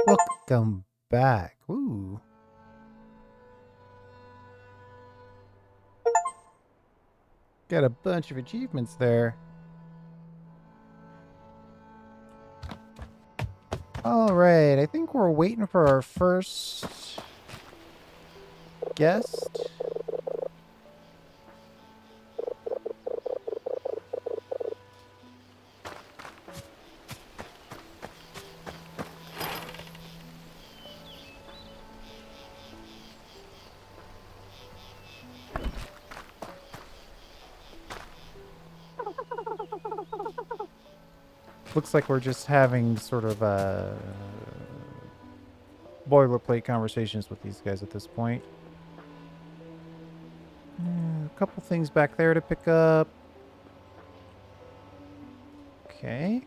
Welcome back. Ooh. Got a bunch of achievements there. Alright, I think we're waiting for our first guest. Looks like we're just having sort of boilerplate conversations with these guys at this point. A couple things back there to pick up. Okay.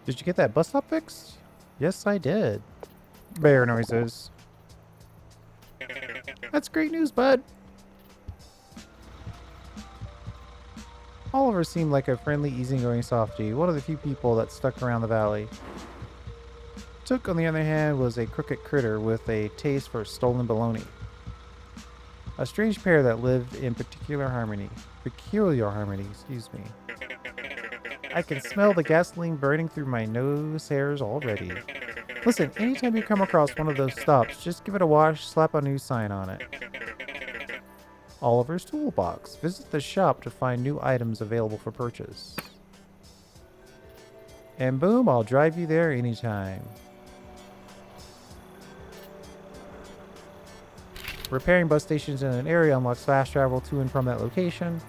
Did you get that bus stop fixed? Yes, I did. Bear noises. That's great news, bud. Oliver seemed like a friendly, easygoing softy, one of the few people that stuck around the valley. Took, on the other hand, was a crooked critter with a taste for stolen baloney. A strange pair that lived in peculiar harmony, excuse me. I can smell the gasoline burning through my nose hairs already. Listen, anytime you come across one of those stops, just give it a wash, slap a new sign on it. Oliver's Toolbox. Visit the shop to find new items available for purchase. And boom, I'll drive you there anytime. Repairing bus stations in an area unlocks fast travel to and from that location.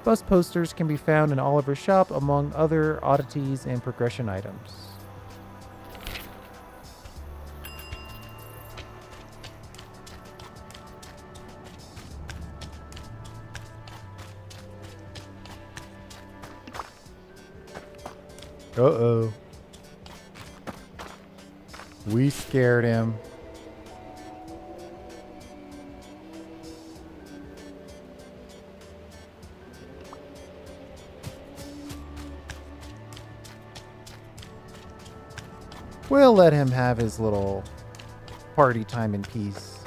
Bus posters can be found in Oliver's shop among other oddities and progression items. Uh-oh. We scared him. We'll let him have his little party time in peace.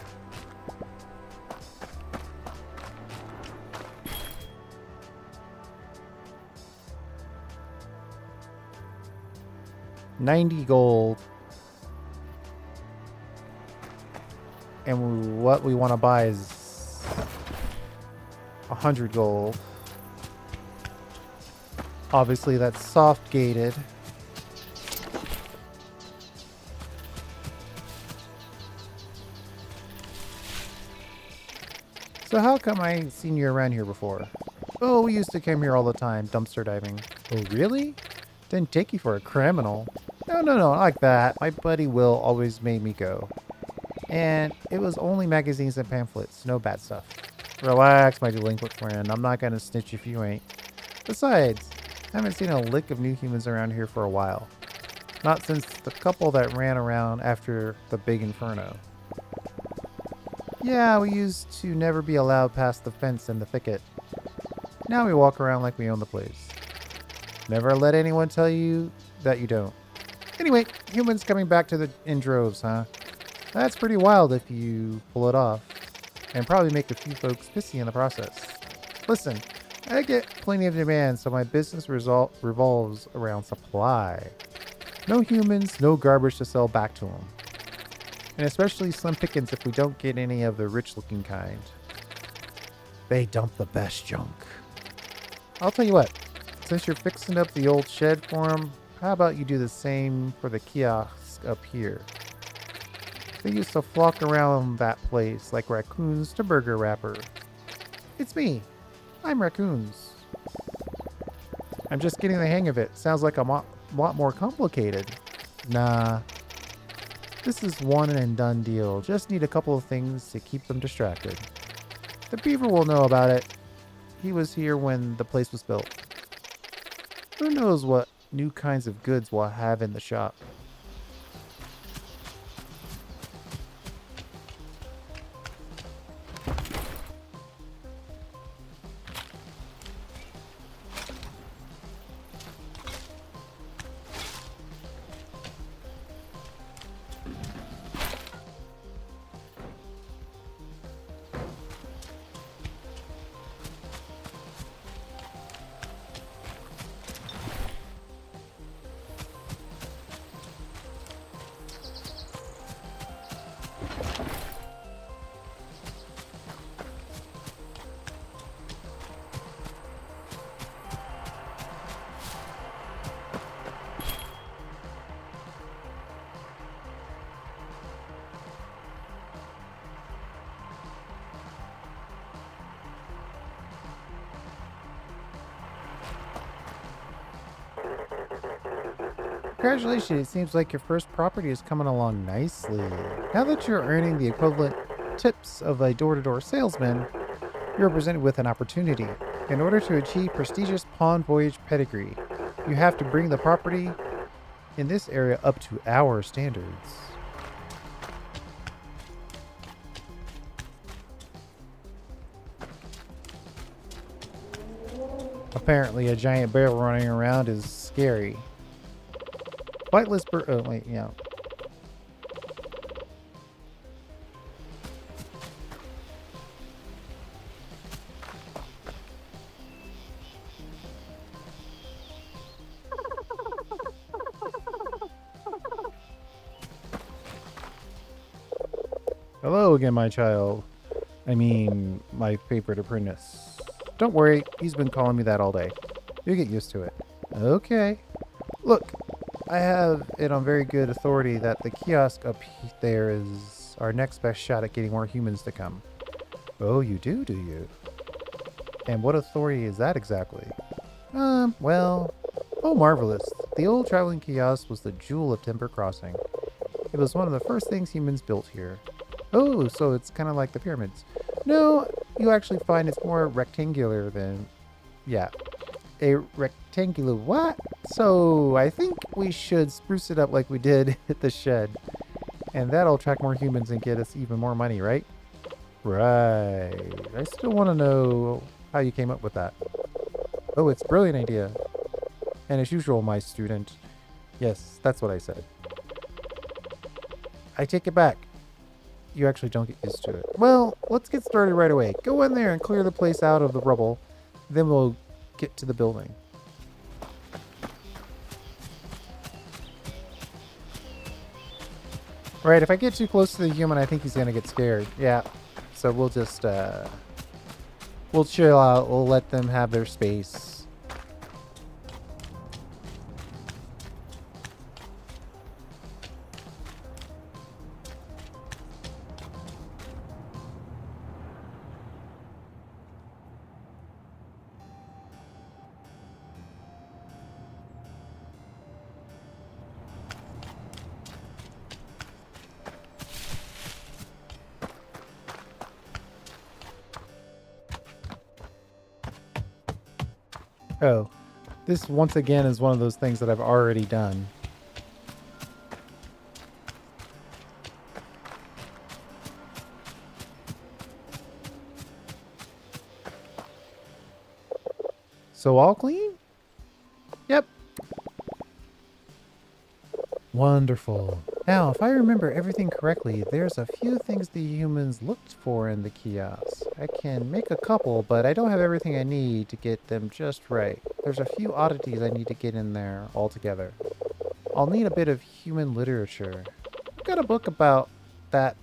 $90 gold. And what we want to buy is 100 gold. Obviously, that's soft gated. So how come I ain't seen you around here before? Oh, we used to come here all the time, dumpster diving. Oh, really? Didn't take you for a criminal. No, not like that. My buddy Will always made me go. And it was only magazines and pamphlets, no bad stuff. Relax, my delinquent friend. I'm not gonna snitch if you ain't. Besides, I haven't seen a lick of new humans around here for a while. Not since the couple that ran around after the big inferno. Yeah, we used to never be allowed past the fence in the thicket. Now we walk around like we own the place. Never let anyone tell you that you don't. Anyway, humans coming back to the in droves, huh? That's pretty wild if you pull it off. And probably make a few folks pissy in the process. Listen, I get plenty of demand, so my business revolves around supply. No humans, no garbage to sell back to them. And especially slim pickings if we don't get any of the rich-looking kind. They dump the best junk. I'll tell you what, since you're fixing up the old shed for them, how about you do the same for the kiosk up here? They used to flock around that place like raccoons to burger wrapper. It's me. I'm Raccoons. I'm just getting the hang of it. Sounds like a lot more complicated. Nah. This is one and done deal. Just need a couple of things to keep them distracted. The beaver will know about it. He was here when the place was built. Who knows what new kinds of goods we'll have in the shop. Congratulations, it seems like your first property is coming along nicely. Now that you're earning the equivalent tips of a door-to-door salesman, you're presented with an opportunity. In order to achieve prestigious pawn voyage pedigree, you have to bring the property in this area up to our standards. Apparently a giant bear running around is scary. Flightless bird. Oh, wait, yeah. Hello again, my child. I mean, my favorite apprentice. Don't worry, he's been calling me that all day. You'll get used to it. Okay. Look, I have it on very good authority that the kiosk up there is our next best shot at getting more humans to come. Oh, you do you? And what authority is that exactly? Well, oh, marvelous. The old traveling kiosk was the jewel of Timber Crossing. It was one of the first things humans built here. Oh, so it's kind of like the pyramids. No, you actually find it's more rectangular than... Yeah. A rectangular what? So I think we should spruce it up like we did at the shed. And that'll attract more humans and get us even more money, right? Right. I still want to know how you came up with that. Oh, it's a brilliant idea. And as usual, my student. Yes, that's what I said. I take it back. You actually don't get used to it. Well, let's get started right away. Go in there and clear the place out of the rubble. Then we'll get to the building. Right, if I get too close to the human, I think he's gonna get scared. Yeah. So we'll just, we'll chill out. We'll let them have their space. Oh, this once again is one of those things that I've already done. So all clean? Yep. Wonderful. Now, if I remember everything correctly, there's a few things the humans looked for in the kiosk. I can make a couple, but I don't have everything I need to get them just right. There's a few oddities I need to get in there altogether. I'll need a bit of human literature. I've got a book about that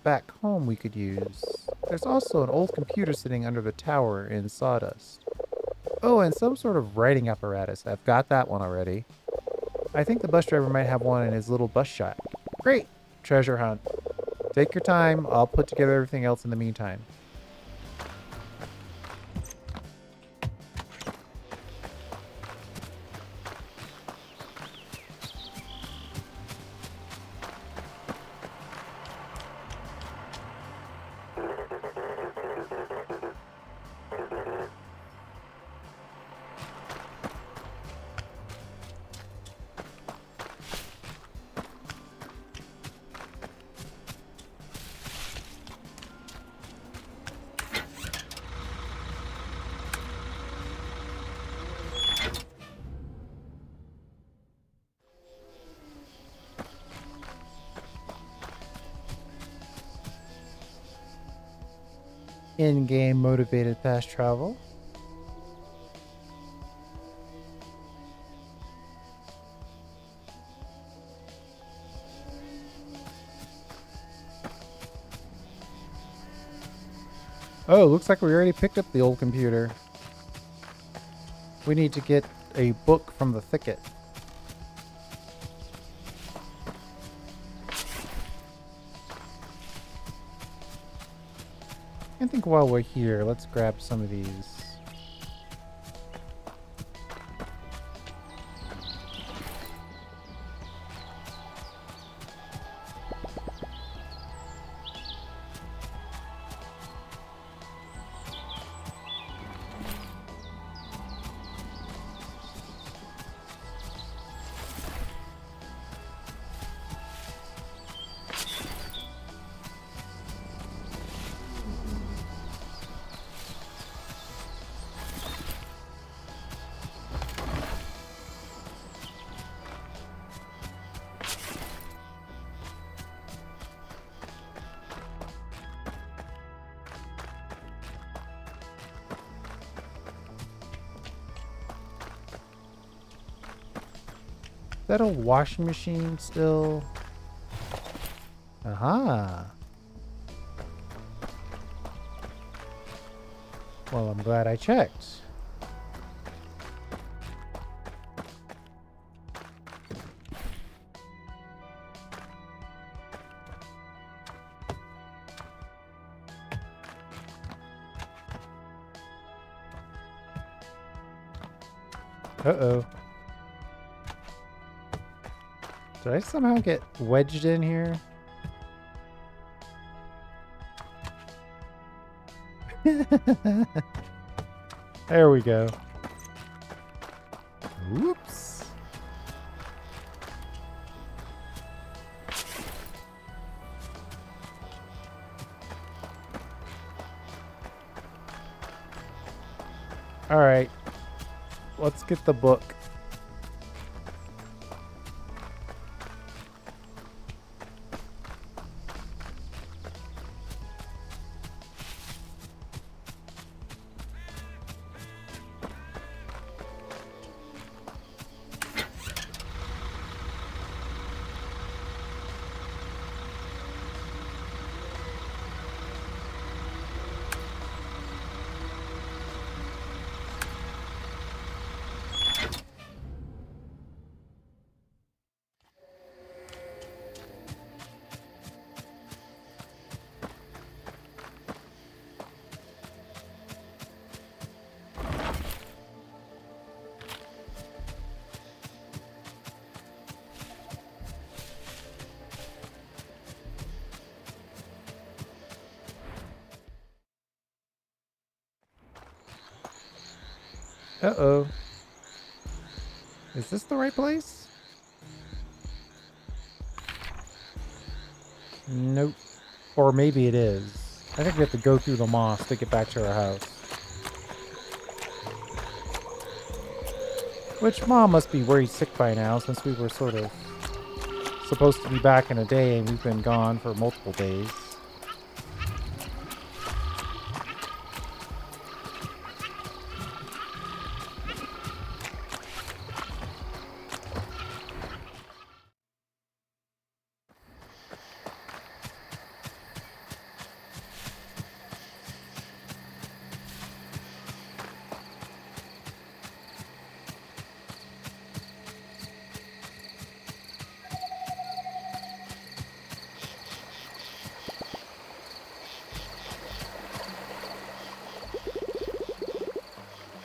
back home we could use. There's also an old computer sitting under the tower in sawdust. Oh, and some sort of writing apparatus. I've got that one already. I think the bus driver might have one in his little bus shack. Great! Treasure hunt. Take your time. I'll put together everything else in the meantime. In-game motivated fast travel. Oh, looks like we already picked up the old computer. We need to get a book from the Thicket. I think while we're here, let's grab some of these. Is that a washing machine still? Aha. Well, I'm glad I checked. Uh-oh. Did I somehow get wedged in here? There we go. Whoops. All right. Let's get the book. Uh-oh. Is this the right place? Nope. Or maybe it is. I think we have to go through the moss to get back to our house. Which Mom must be worried sick by now, since we were sort of supposed to be back in a day and we've been gone for multiple days.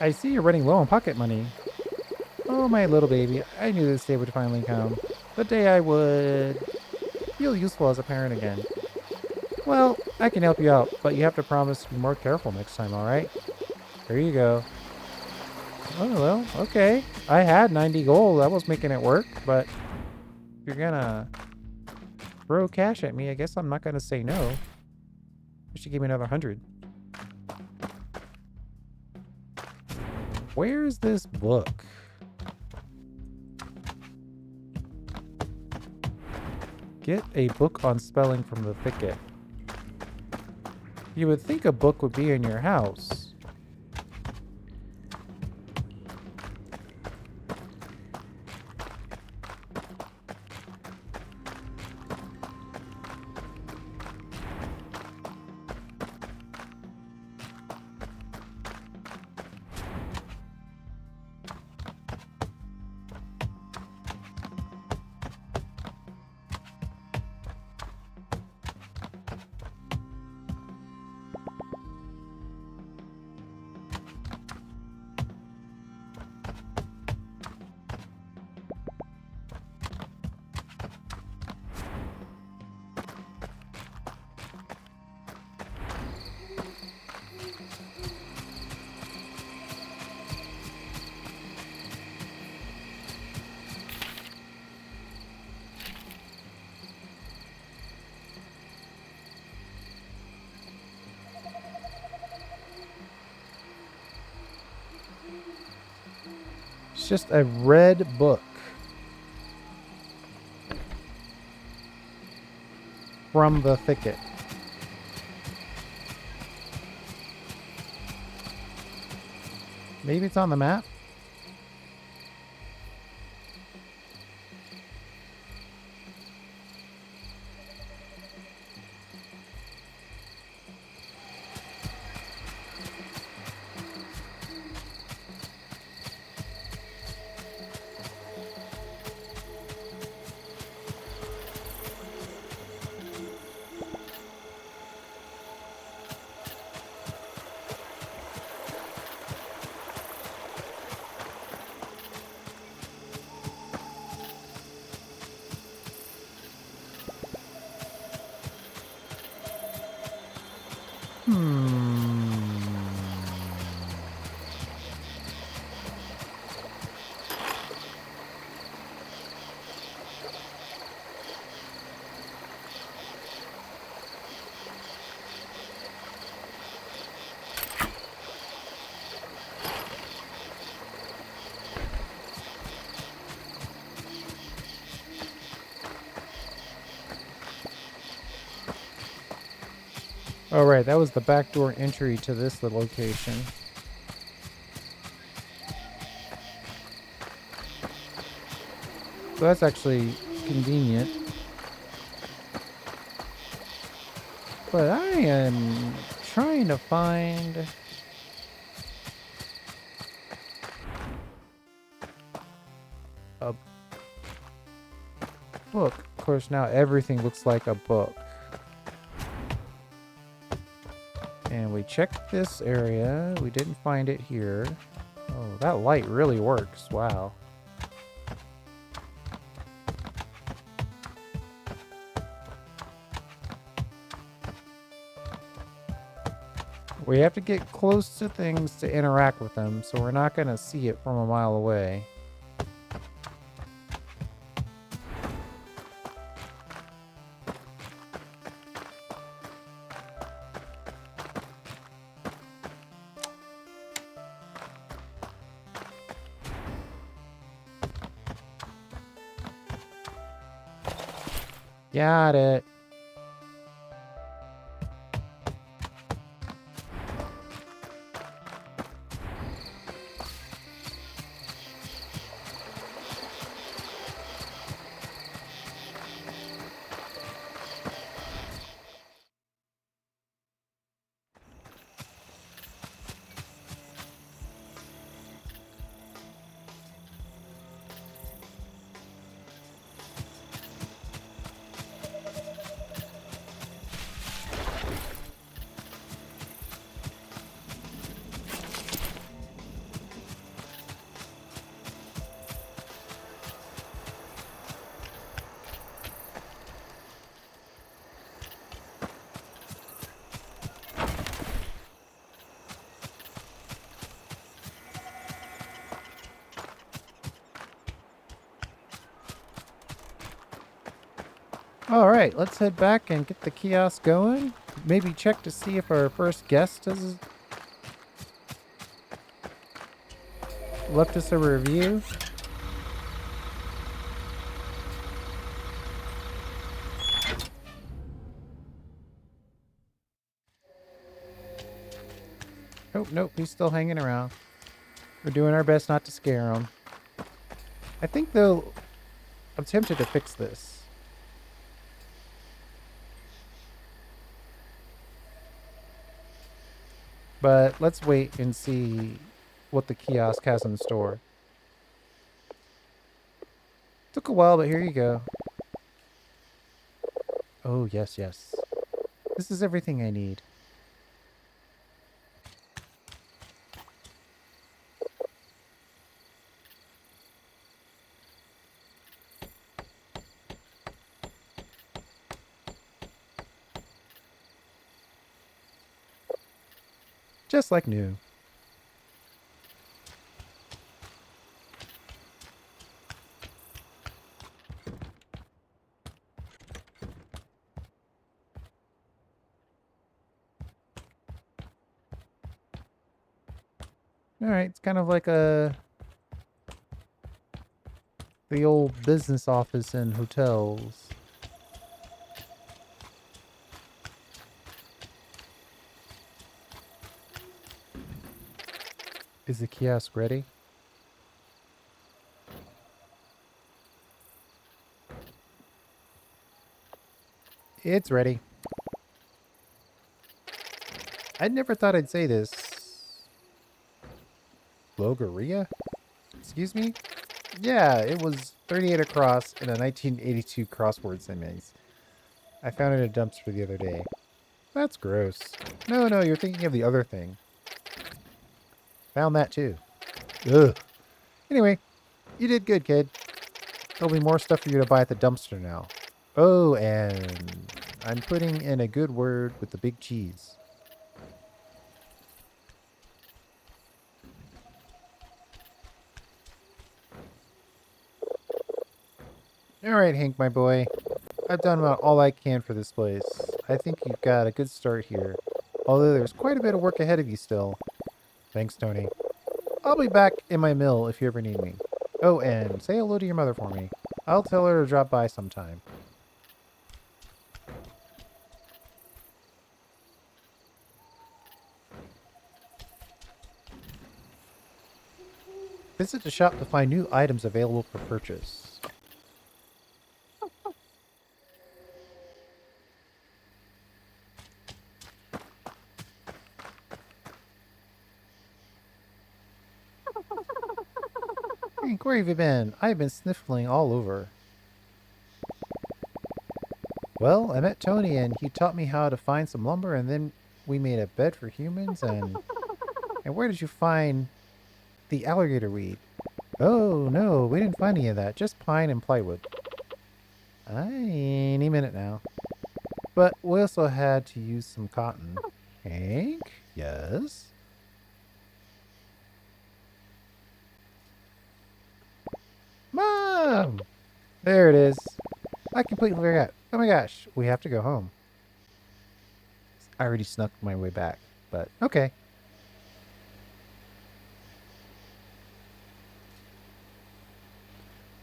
I see you're running low on pocket money. Oh, my little baby. I knew this day would finally come. The day I would feel useful as a parent again. Well, I can help you out, but you have to promise to be more careful next time, alright? Here you go. Oh, well, okay. I had 90 gold. I was making it work, but if you're gonna throw cash at me, I guess I'm not gonna say no. You should give me another 100. Where's this book? Get a book on spelling from the Thicket. You would think a book would be in your house. It's just a red book. From the Thicket. Maybe it's on the map? Oh, right. That was the backdoor entry to this location. So that's actually convenient. But I am trying to find... a book. Of course, now everything looks like a book. And we checked this area. We didn't find it here. Oh, that light really works. Wow. We have to get close to things to interact with them, so we're not going to see it from a mile away. Got it. All right, let's head back and get the kiosk going. Maybe check to see if our first guest has left us a review. Oh, nope, he's still hanging around. We're doing our best not to scare him. I think they'll I'm tempted to fix this. But let's wait and see what the kiosk has in store. Took a while, but here you go. Oh, yes, yes. This is everything I need. Just like new. Alright, it's kind of like the old business office in hotels. Is the kiosk ready? It's ready. I never thought I'd say this. Logaria? Excuse me? Yeah, it was 38 across in a 1982 crossword sentence. I found it in a dumpster the other day. That's gross. No, no, you're thinking of the other thing. Found that too. Ugh. Anyway, you did good, kid. There'll be more stuff for you to buy at the dumpster now. Oh, and I'm putting in a good word with the big cheese. Alright, Hank, my boy. I've done about all I can for this place. I think you've got a good start here. Although there's quite a bit of work ahead of you still. Thanks, Tony. I'll be back in my mill if you ever need me. Oh, and say hello to your mother for me. I'll tell her to drop by sometime. Visit the shop to find new items available for purchase. Hank, where have you been? I've been sniffling all over. Well, I met Tony and he taught me how to find some lumber and then we made a bed for humans and... And where did you find the alligator weed? Oh, no, we didn't find any of that. Just pine and plywood. Any minute now. But we also had to use some cotton. Hank? Yes? Mom! There it is. I completely forgot. Oh my gosh, we have to go home. I already snuck my way back, but okay.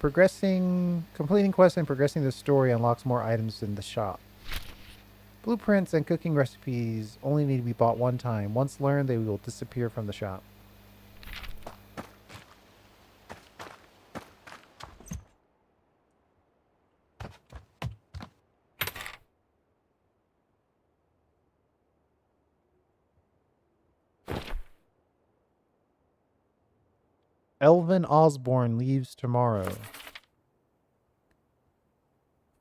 Completing quests and progressing the story unlocks more items in the shop. Blueprints and cooking recipes only need to be bought one time. Once learned, they will disappear from the shop. Elvin Osborne leaves tomorrow.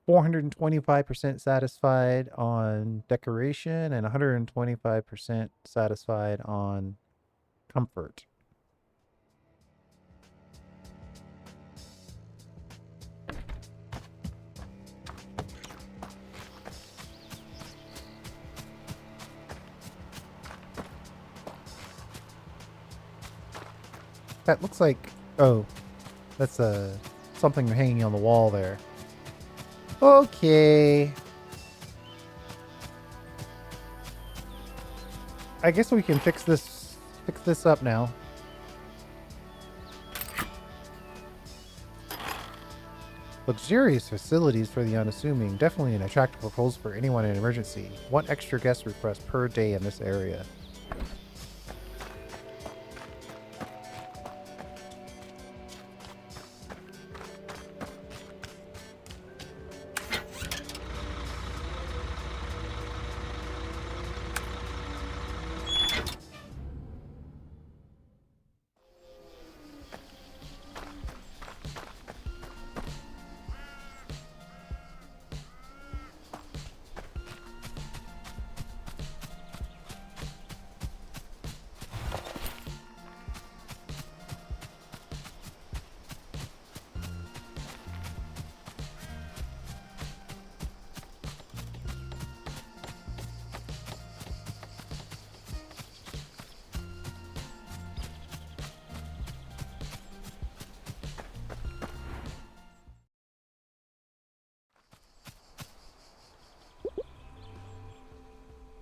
425% satisfied on decoration and 125% satisfied on comfort. That looks like... Oh, that's something hanging on the wall there. Okay. I guess we can fix this up now. Luxurious facilities for the unassuming. Definitely an attractive proposal for anyone in an emergency. One extra guest request per day in this area.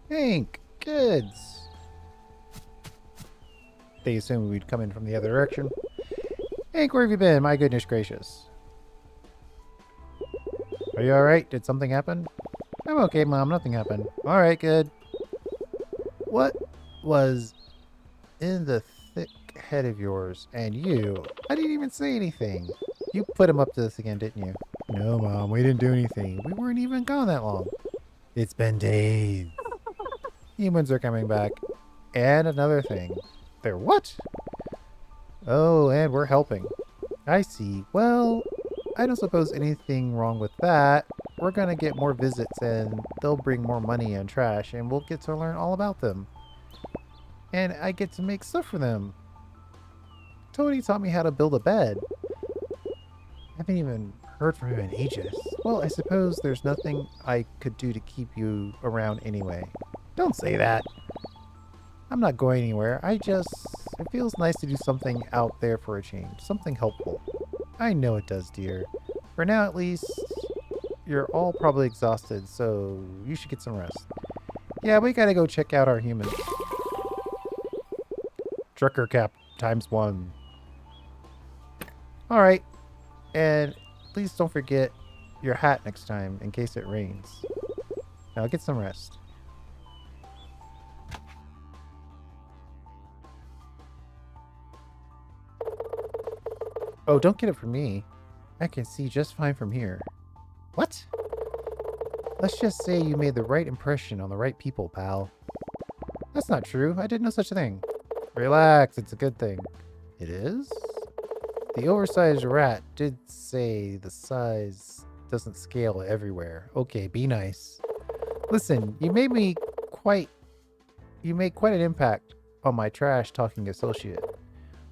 Hank, kids! They assumed we'd come in from the other direction. Hank, where have you been? My goodness gracious. Are you alright? Did something happen? I'm okay, Mom. Nothing happened. Alright, good. What was in the thick head of yours? And you? I didn't even say anything. You put him up to this again, didn't you? No, Mom. We didn't do anything. We weren't even gone that long. It's been days. Humans are coming back. And another thing. They're what? Oh, and we're helping. I see. Well, I don't suppose anything wrong with that. We're gonna get more visits and they'll bring more money and trash and we'll get to learn all about them. And I get to make stuff for them. Tony taught me how to build a bed. I haven't even heard from him in ages. Well, I suppose there's nothing I could do to keep you around anyway. Don't say that. I'm not going anywhere. It feels nice to do something out there for a change. Something helpful. I know it does, dear. For now, at least, you're all probably exhausted, so you should get some rest. Yeah, we gotta go check out our humans. Trucker cap ×1. Alright. And please don't forget your hat next time in case it rains. Now get some rest. Oh, don't get it from me. I can see just fine from here. What? Let's just say you made the right impression on the right people, pal. That's not true. I did no such thing. Relax, it's a good thing. It is? The oversized rat did say the size doesn't scale everywhere. Okay, be nice. Listen, you made quite an impact on my trash talking associate,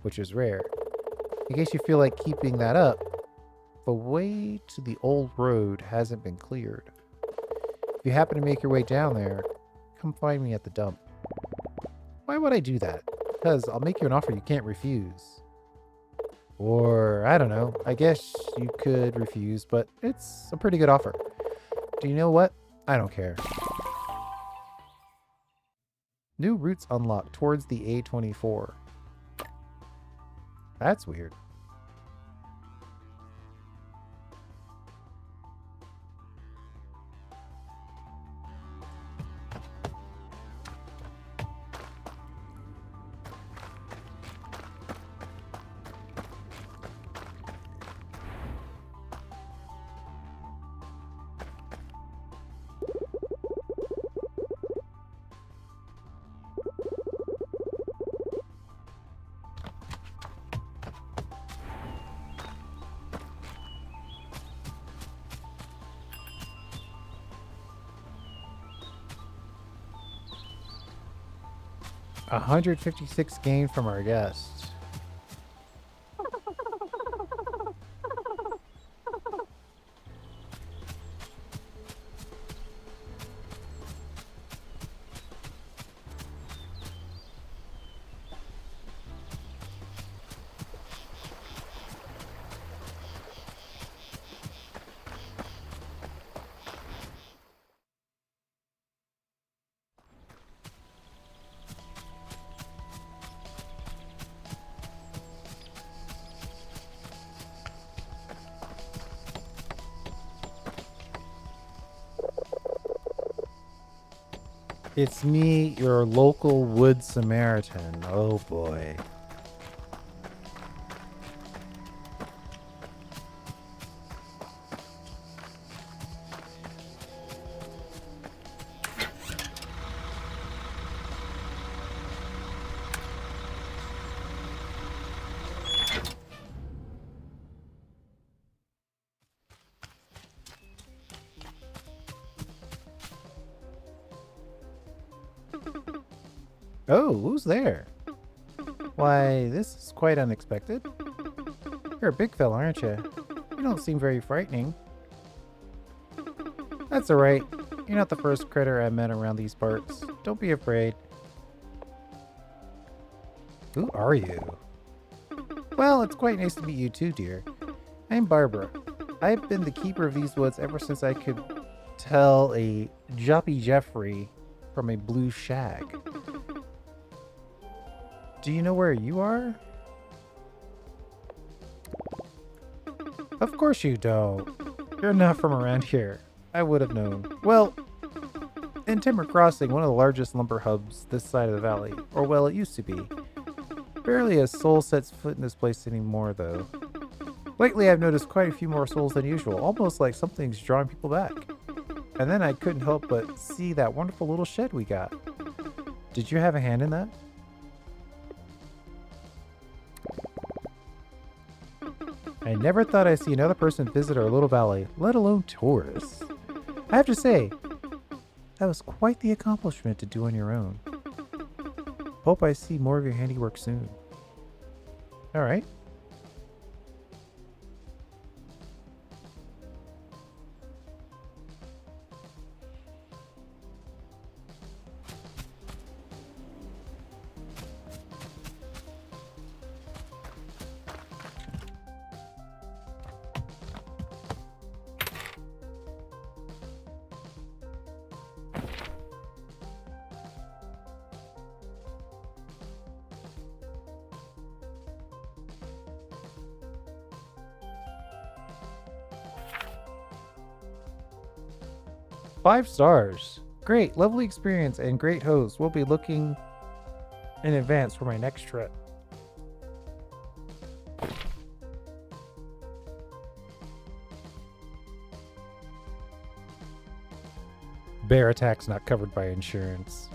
which is rare. In case you feel like keeping that up, the way to the old road hasn't been cleared. If you happen to make your way down there, come find me at the dump. Why would I do that? Because I'll make you an offer you can't refuse. Or, I don't know, I guess you could refuse, but it's a pretty good offer. Do you know what? I don't care. New routes unlocked towards the A24. That's weird. $156 gained from our guest. It's me, your local wood Samaritan. Oh boy. Oh, who's there? Why, this is quite unexpected. You're a big fella, aren't you? You don't seem very frightening. That's alright. You're not the first critter I met around these parts. Don't be afraid. Who are you? Well, it's quite nice to meet you too, dear. I'm Barbara. I've been the keeper of these woods ever since I could tell a Joppy Jeffrey from a blue shag. Do you know where you are? Of course you don't. You're not from around here. I would have known. Well, in Timber Crossing, one of the largest lumber hubs this side of the valley, or well, it used to be. Barely a soul sets foot in this place anymore, though. Lately, I've noticed quite a few more souls than usual, almost like something's drawing people back. And then I couldn't help but see that wonderful little shed we got. Did you have a hand in that? I never thought I'd see another person visit our little valley, let alone tourists. I have to say, that was quite the accomplishment to do on your own. Hope I see more of your handiwork soon. All right. Five stars. Great, lovely experience and great host. We'll be looking in advance for my next trip. Bear attacks not covered by insurance.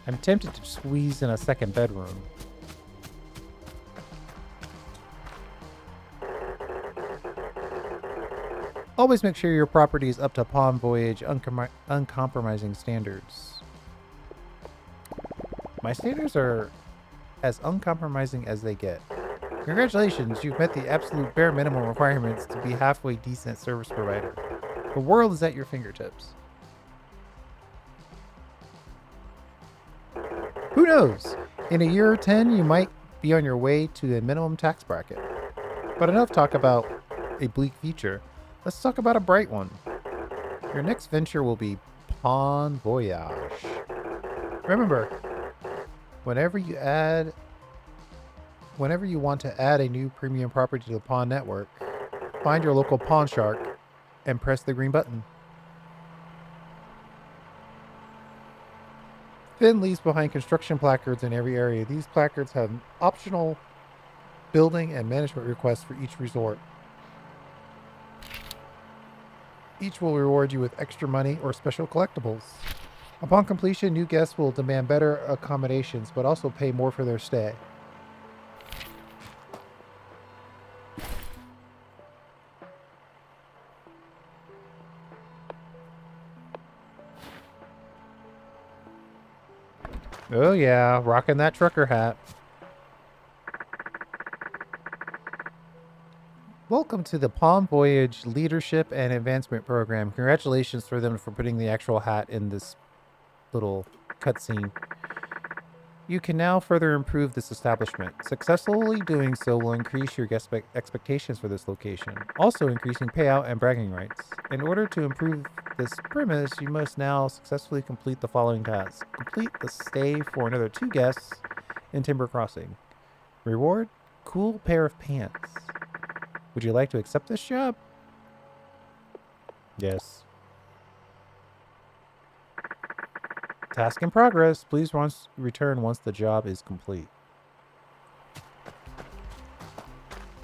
I'm tempted to squeeze in a second bedroom. Always make sure your property is up to Palm Voyage uncompromising standards. My standards are as uncompromising as they get. Congratulations, you've met the absolute bare minimum requirements to be halfway decent service provider. The world is at your fingertips. Who knows? In a year or 10, you might be on your way to the minimum tax bracket. But enough talk about a bleak future. Let's talk about a bright one. Your next venture will be Pawn Voyage. Remember, whenever you want to add a new premium property to the Pawn network, find your local pawn shark and press the green button. Finn leaves behind construction placards in every area. These placards have optional building and management requests for each resort. Each will reward you with extra money or special collectibles. Upon completion, new guests will demand better accommodations, but also pay more for their stay. Oh yeah, rocking that trucker hat. Welcome to the Palm Voyage Leadership and Advancement Program. Congratulations for them for putting the actual hat in this little cutscene. You can now further improve this establishment. Successfully doing so will increase your guest expectations for this location, also increasing payout and bragging rights. In order to improve this premise, you must now successfully complete the following tasks. Complete the stay for another 2 guests in Timber Crossing. Reward, cool pair of pants. Would you like to accept this job? Yes. Task in progress. Please return once the job is complete.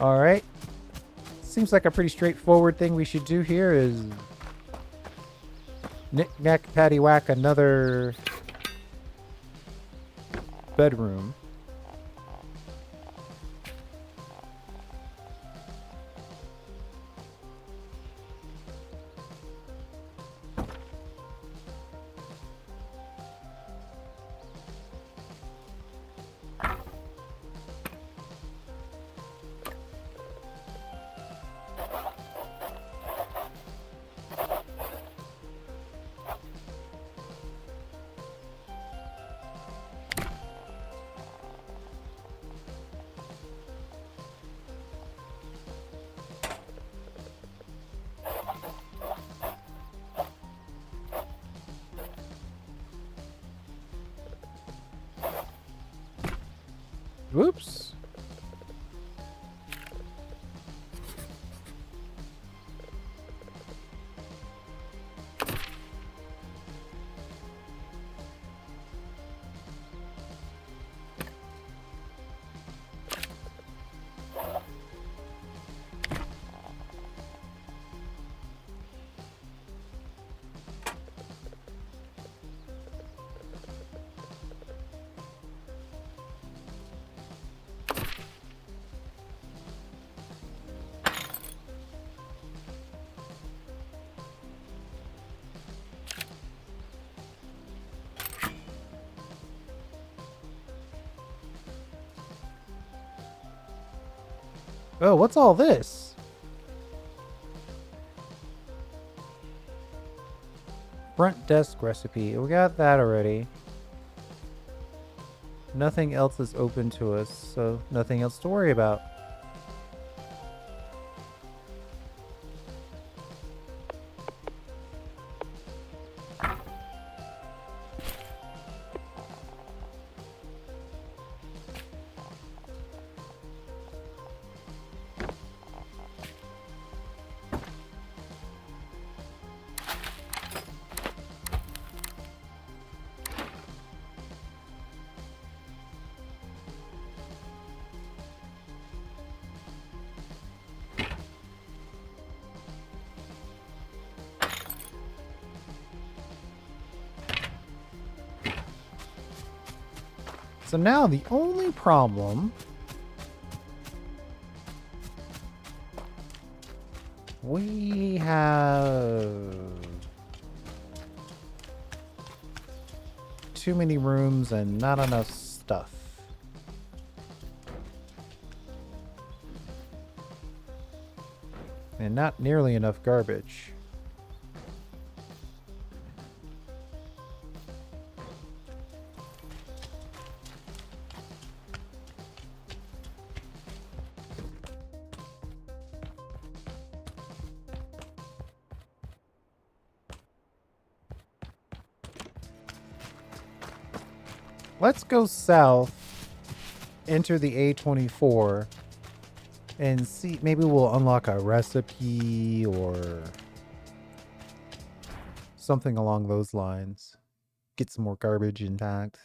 Alright. Seems like a pretty straightforward thing we should do here is knick-knack, paddywhack another bedroom. Oops. Oh, what's all this? Front desk recipe. We got that already. Nothing else is open to us, so nothing else to worry about. So now the only problem we have too many rooms and not enough stuff. And not nearly enough garbage. Let's go south, enter the A24, and see. Maybe we'll unlock a recipe or something along those lines. Get some more garbage intact.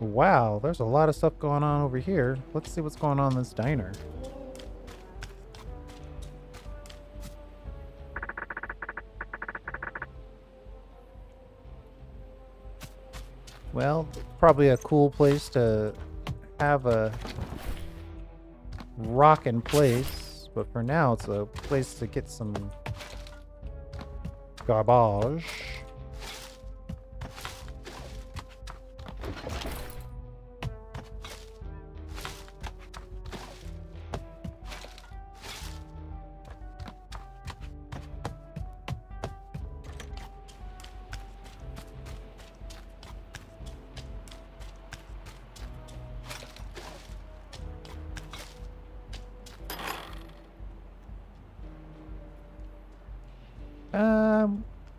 Wow, there's a lot of stuff going on over here. Let's see what's going on in this diner. Well, probably a cool place to have a rockin' place, but for now it's a place to get some garbage.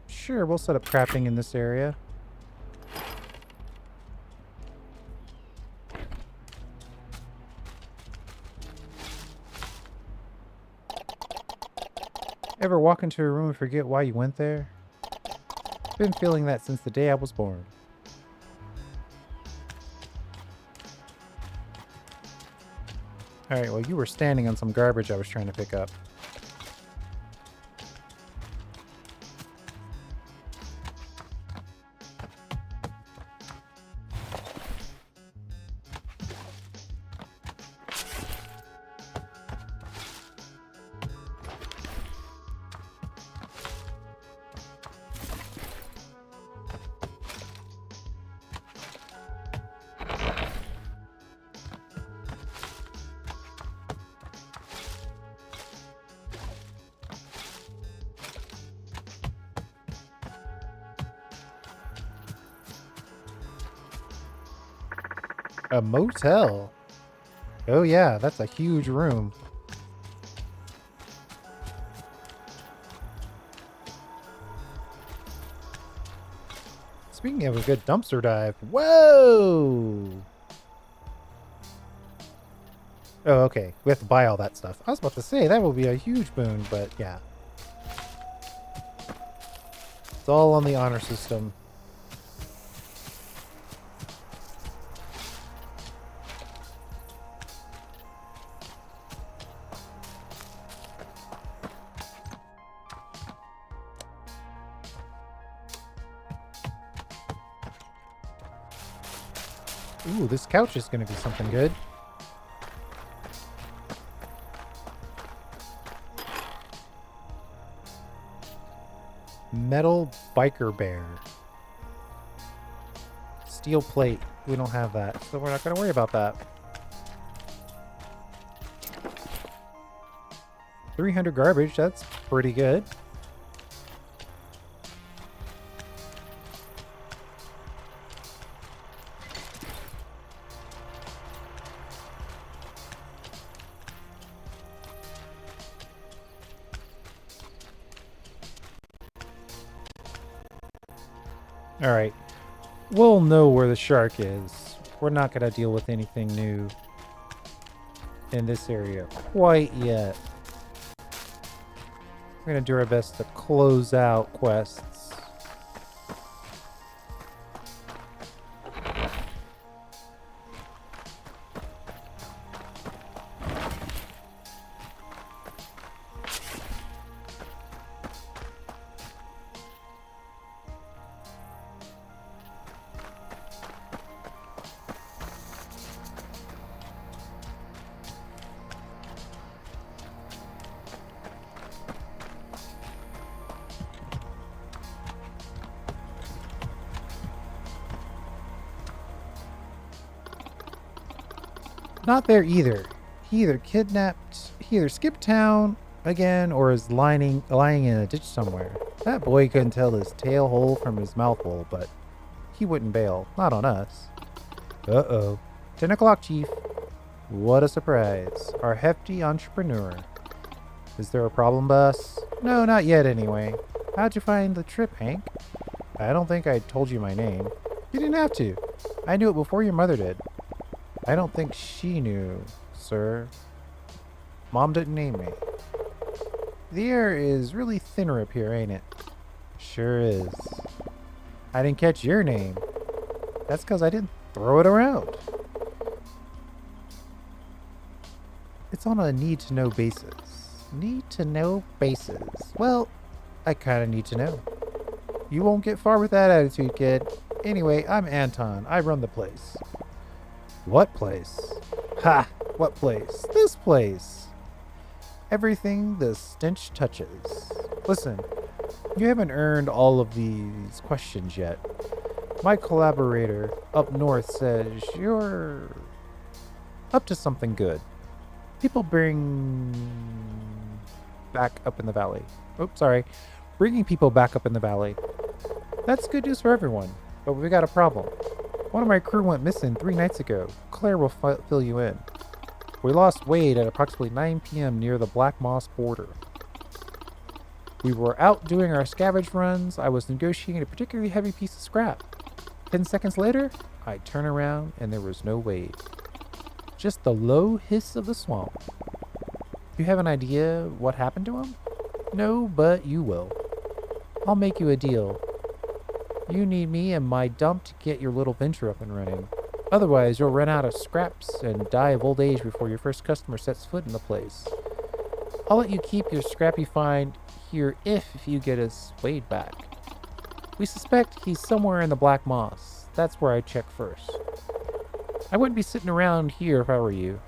Sure, we'll set up crafting in this area. Ever walk into a room and forget why you went there? Been feeling that since the day I was born. Alright, well you were standing on some garbage I was trying to pick up. A motel? Oh yeah, that's a huge room. Speaking of a good dumpster dive. Whoa! Oh, okay. We have to buy all that stuff. I was about to say, that will be a huge boon, but yeah. It's all on the honor system. Ooh, this couch is going to be something good. Metal biker bear. Steel plate. We don't have that, so we're not going to worry about that. 300 garbage. That's pretty good. Alright. We'll know where the shark is. We're not going to deal with anything new in this area quite yet. We're going to do our best to close out quests. Not there either. He either skipped town again or is lying in a ditch somewhere. That boy couldn't tell his tail hole from his mouth hole, but he wouldn't bail. Not on us. Uh-oh. 10 o'clock, Chief. What a surprise. Our hefty entrepreneur. Is there a problem, boss? No, not yet anyway. How'd you find the trip, Hank? I don't think I told you my name. You didn't have to. I knew it before your mother did. I don't think she knew, sir. Mom didn't name me. The air is really thinner up here, ain't it? Sure is. I didn't catch your name. That's because I didn't throw it around. It's on a need-to-know basis. Need-to-know basis. Well, I kind of need to know. You won't get far with that attitude, kid. Anyway, I'm Anton. I run the place. What place? Ha! What place? This place! Everything the stench touches. Listen, you haven't earned all of these questions yet. My collaborator up north says you're up to something good. People bring back up in the valley. Oh, sorry. Bringing people back up in the valley. That's good news for everyone, but we got a problem. One of my crew went missing 3 nights ago. Claire will fill you in. We lost Wade at approximately 9 p.m. near the Black Moss border. We were out doing our scavenge runs. I was negotiating a particularly heavy piece of scrap. 10 seconds later, I turn around and there was no Wade. Just the low hiss of the swamp. You have an idea what happened to him? No, but you will. I'll make you a deal. You need me and my dump to get your little venture up and running. Otherwise, you'll run out of scraps and die of old age before your first customer sets foot in the place. I'll let you keep your scrappy find here if you get his Wade back. We suspect he's somewhere in the Black Moss. That's where I check first. I wouldn't be sitting around here if I were you.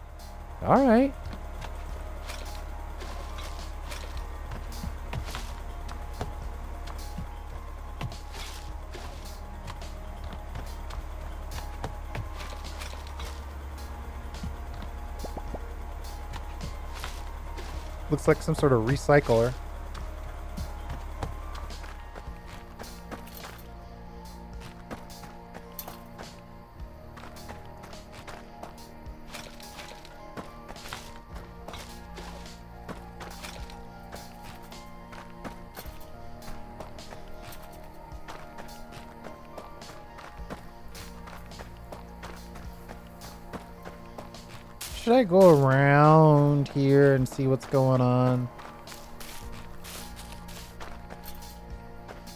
All right. Looks like some sort of recycler. Should I go around here and see what's going on?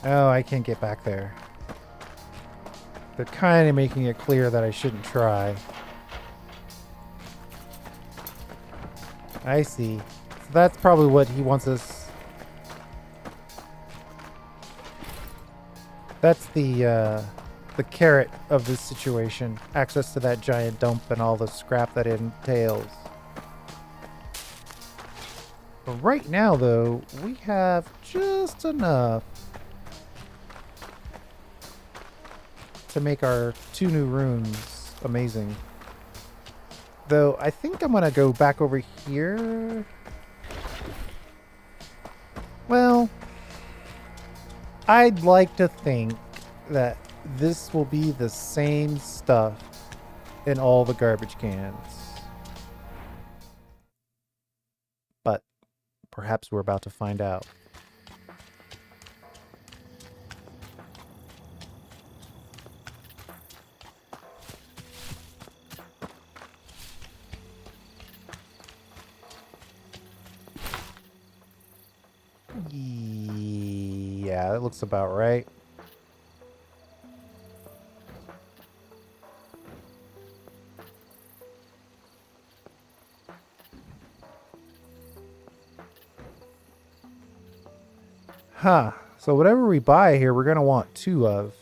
Oh, I can't get back there. They're kind of making it clear that I shouldn't try. I see. So that's probably what he wants us... That's the carrot of this situation. Access to that giant dump and all the scrap that it entails. But right now, though, we have just enough to make our 2 new runes amazing. Though, I think I'm going to go back over here. Well, I'd like to think that this will be the same stuff in all the garbage cans. But perhaps we're about to find out. Yeah, that looks about right. Huh. So whatever we buy here, we're going to want 2 of.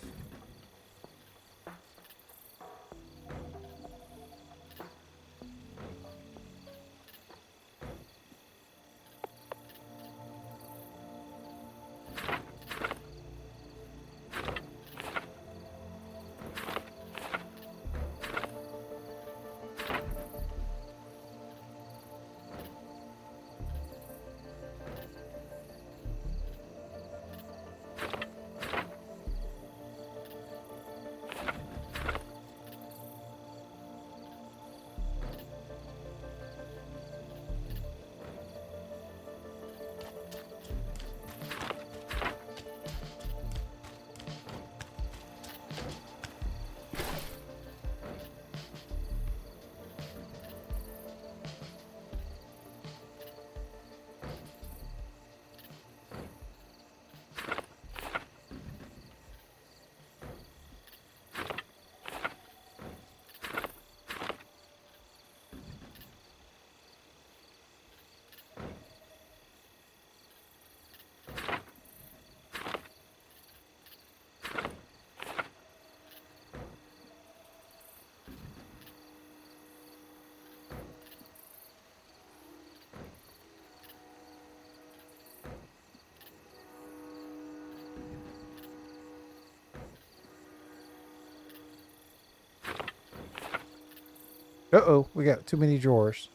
Uh-oh, we got too many drawers.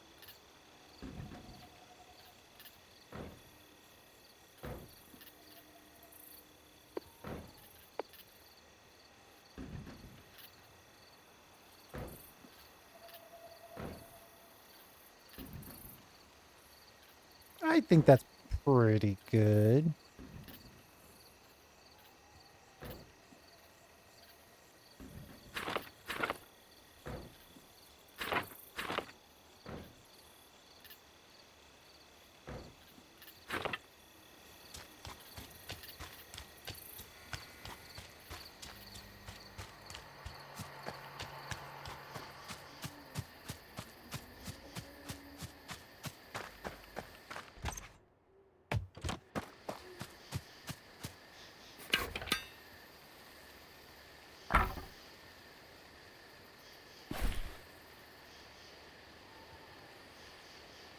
I think that's pretty good.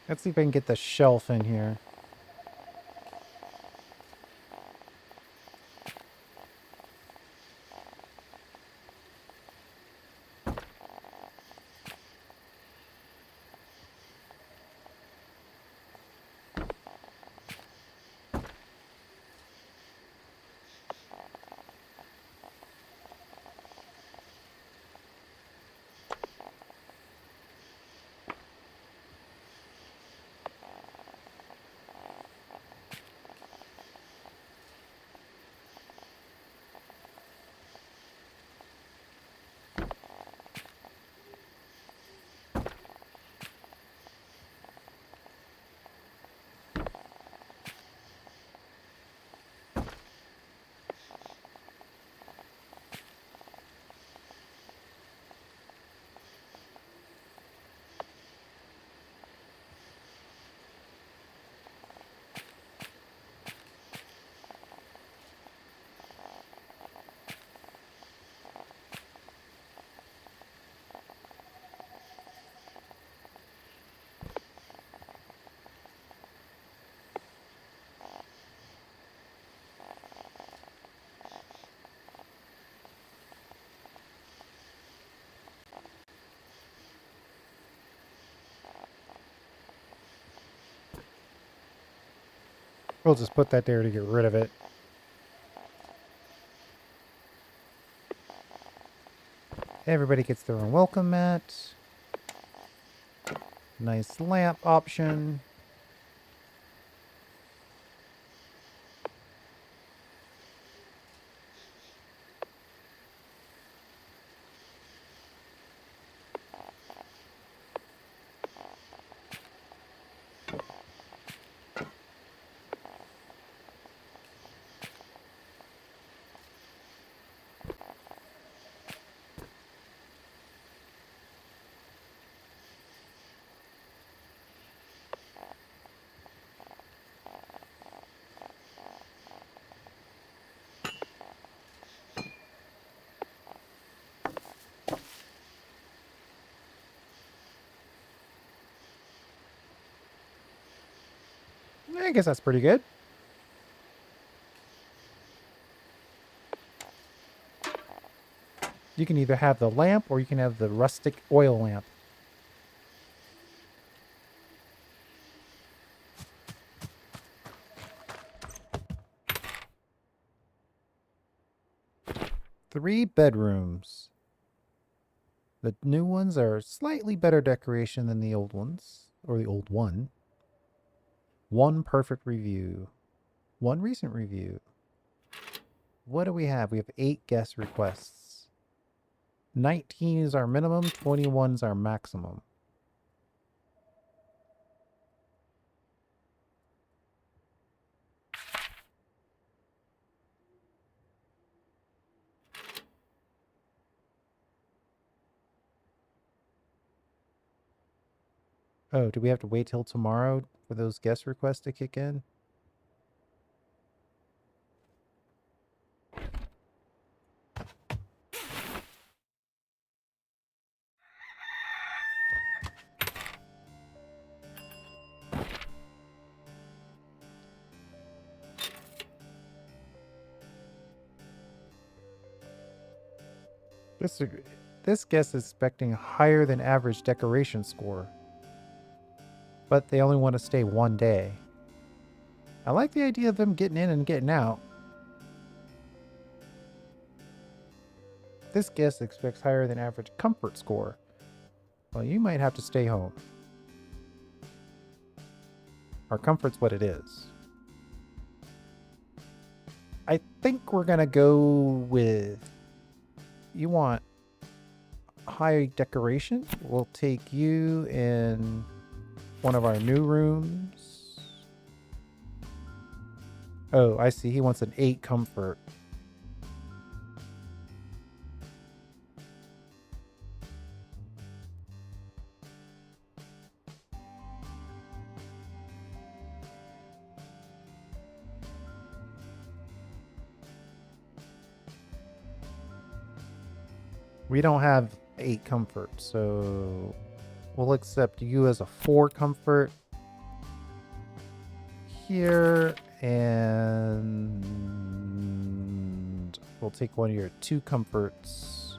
Let's see if I can get the shelf in here. We'll just put that there to get rid of it. Everybody gets their own welcome mat. Nice lamp option. I guess that's pretty good. You can either have the lamp or you can have the rustic oil lamp. Three bedrooms. The new ones are slightly better decoration than the old ones, or the old one. One perfect review. One recent review. What do we have? We have 8 guest requests. 19 is our minimum, 21 is our maximum. Oh, do we have to wait till tomorrow for those guest requests to kick in? This guest is expecting a higher than average decoration score. But they only want to stay 1 day. I like the idea of them getting in and getting out. This guest expects higher than average comfort score. Well, you might have to stay home. Our comfort's what it is. I think we're gonna go with... You want high decoration? We'll take you in one of our new rooms. Oh, I see. He wants an 8 comfort. We don't have 8 comfort, so we'll accept you as a 4 comfort here, and we'll take one of your 2 comforts.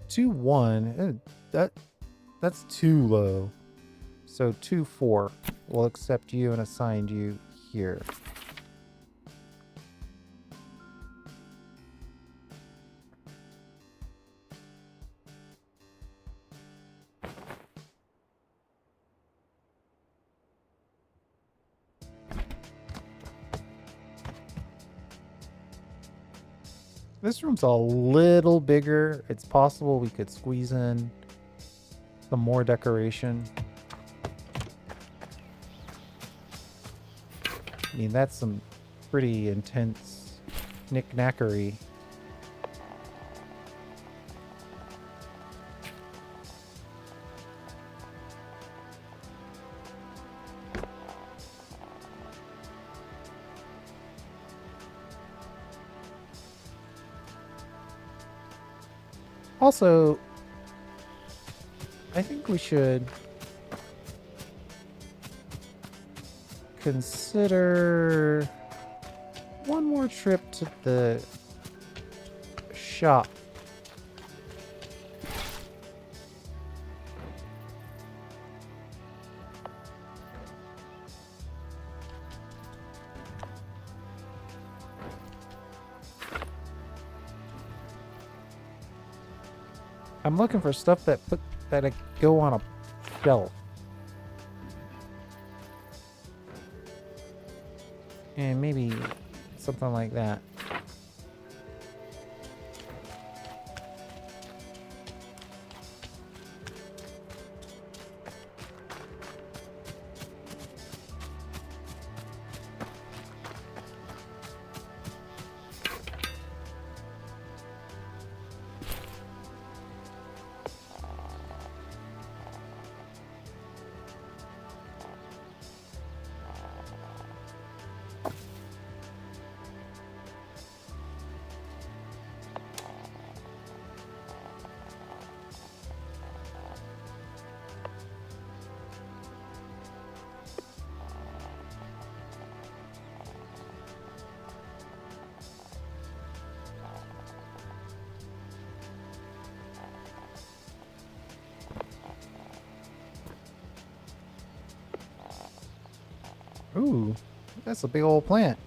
Two 1. That's too low. So 2 4. We'll accept you and assign you here. This room's a little bigger. It's possible we could squeeze in some more decoration. I mean, that's some pretty intense knick-knackery. Also, I think we should consider one more trip to the shop. I'm looking for stuff that go on a shelf. And maybe something like that. Ooh, that's a big old plant.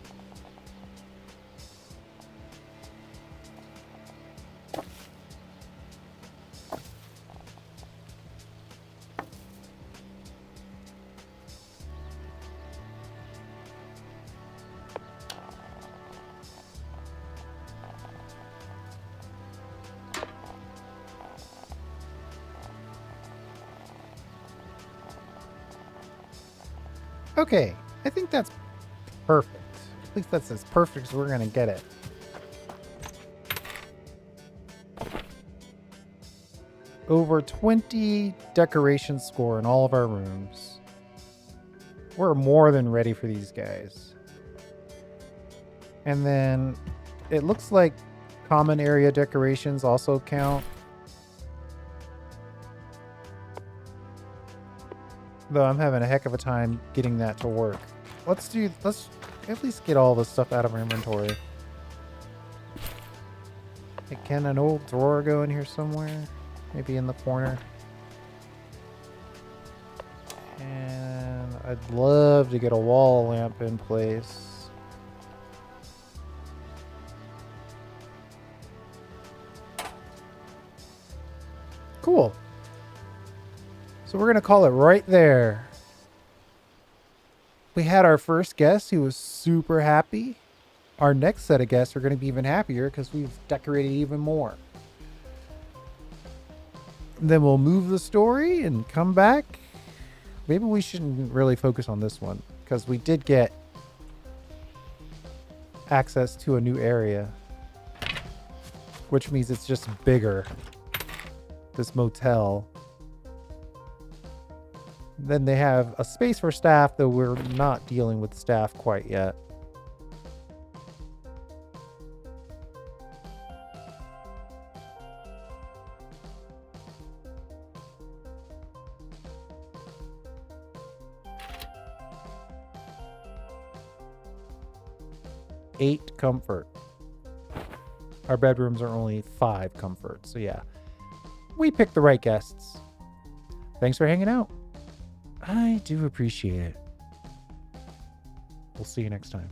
Okay, I think that's perfect. At least that's as perfect as we're gonna get it. Over 20 decoration score in all of our rooms. We're more than ready for these guys. And then it looks like common area decorations also count. Though I'm having a heck of a time getting that to work. Let's at least get all this stuff out of our inventory. Hey, can an old drawer go in here somewhere? Maybe in the corner. And I'd love to get a wall lamp in place. Cool. So we're going to call it right there. We had our first guest who was super happy. Our next set of guests are going to be even happier because we've decorated even more. Then we'll move the story and come back. Maybe we shouldn't really focus on this one because we did get access to a new area, which means it's just bigger. This motel. Then they have a space for staff, though we're not dealing with staff quite yet. Eight comfort. Our bedrooms are only 5 comfort. So yeah, we picked the right guests. Thanks for hanging out. I do appreciate it. We'll see you next time.